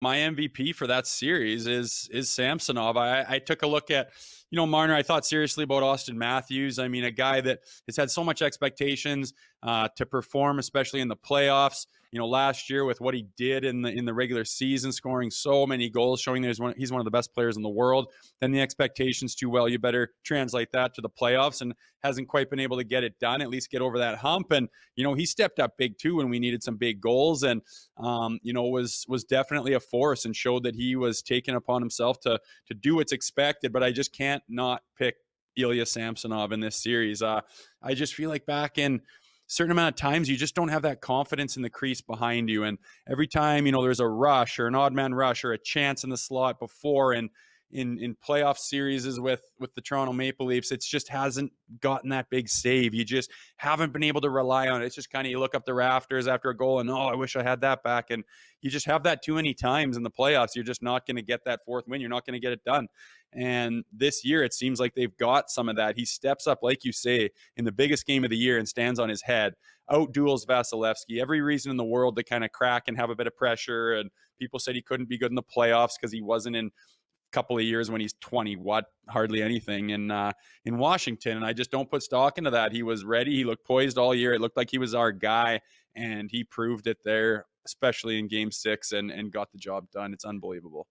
my MVP for that series is Samsonov. I took a look at, Marner. I thought seriously about Austin Matthews. I mean, a guy that has had so much expectations to perform, especially in the playoffs. Last year with what he did in the regular season, scoring so many goals, showing that he's one of the best players in the world. Then the expectations too well. You better translate that to the playoffs, and hasn't quite been able to get it done. At least get over that hump. And he stepped up big too when we needed some big goals, and was definitely a force and showed that he was taking upon himself to do what's expected. But I just can't not pick Ilya Samsonov in this series. I just feel like back in certain amount of times you just don't have that confidence in the crease behind you, and every time there's a rush or an odd man rush or a chance in the slot before, and in playoff series with the Toronto Maple Leafs, it's just hasn't gotten that big save. You just haven't been able to rely on it. It's just kind of, you look up the rafters after a goal and, I wish I had that back. And you just have that too many times in the playoffs. You're just not going to get that fourth win. You're not going to get it done. And this year, it seems like they've got some of that. He steps up, like you say, in the biggest game of the year and stands on his head, out-duels Vasilevsky. Every reason in the world to kind of crack and have a bit of pressure. And people said he couldn't be good in the playoffs because he wasn't in couple of years when he's 20, hardly anything in Washington. And I just don't put stock into that. He was ready. He looked poised all year. It looked like he was our guy, and he proved it there, especially in game 6, and got the job done. It's unbelievable.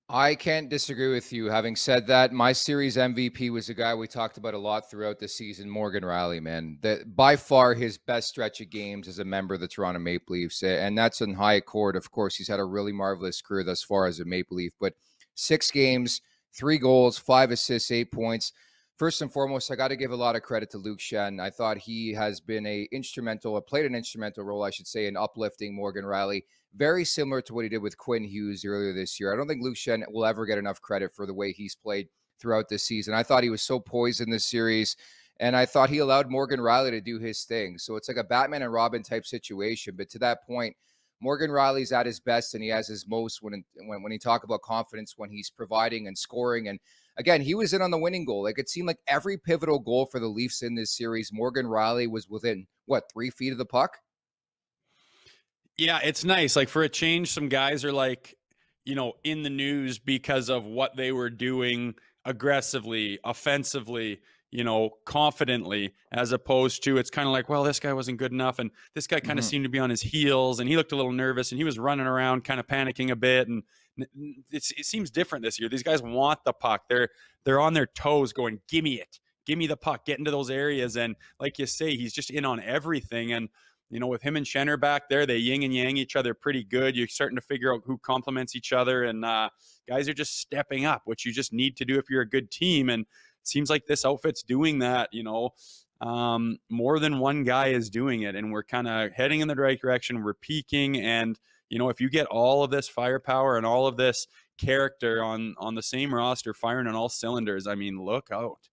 I can't disagree with you. Having said that, my series MVP was a guy we talked about a lot throughout the season, Morgan Rielly, man. By far his best stretch of games as a member of the Toronto Maple Leafs, and that's in high court. Of course, he's had a really marvelous career thus far as a Maple Leaf, but 6 games, 3 goals, 5 assists, 8 points. First and foremost, I got to give a lot of credit to Luke Schenn. I thought he has been played an instrumental role, I should say, in uplifting Morgan Rielly. Very similar to what he did with Quinn Hughes earlier this year. I don't think Luke Schenn will ever get enough credit for the way he's played throughout this season. I thought he was so poised in this series, and I thought he allowed Morgan Rielly to do his thing. So it's like a Batman and Robin type situation. But to that point, Morgan Rielly's at his best, and he has his most when he talk about confidence, when he's providing and scoring. And again, he was in on the winning goal. Like, it seemed like every pivotal goal for the Leafs in this series, Morgan Rielly was within 3 feet of the puck. Yeah, it's nice. Like, for a change, some guys are like, in the news because of what they were doing aggressively, offensively, confidently, as opposed to, it's kind of like, well, this guy wasn't good enough, and this guy kind of seemed to be on his heels, and he looked a little nervous, and he was running around kind of panicking a bit, and it seems different this year. These guys want the puck. They're on their toes going, give me it. Give me the puck. Get into those areas. And like you say, he's just in on everything. And with him and Schenner back there, they yin and yang each other pretty good. You're starting to figure out who complements each other, and guys are just stepping up, which you just need to do if you're a good team. And it seems like this outfit's doing that. More than one guy is doing it, and we're kind of heading in the right direction. We're peaking, and if you get all of this firepower and all of this character on the same roster firing on all cylinders, I mean, look out.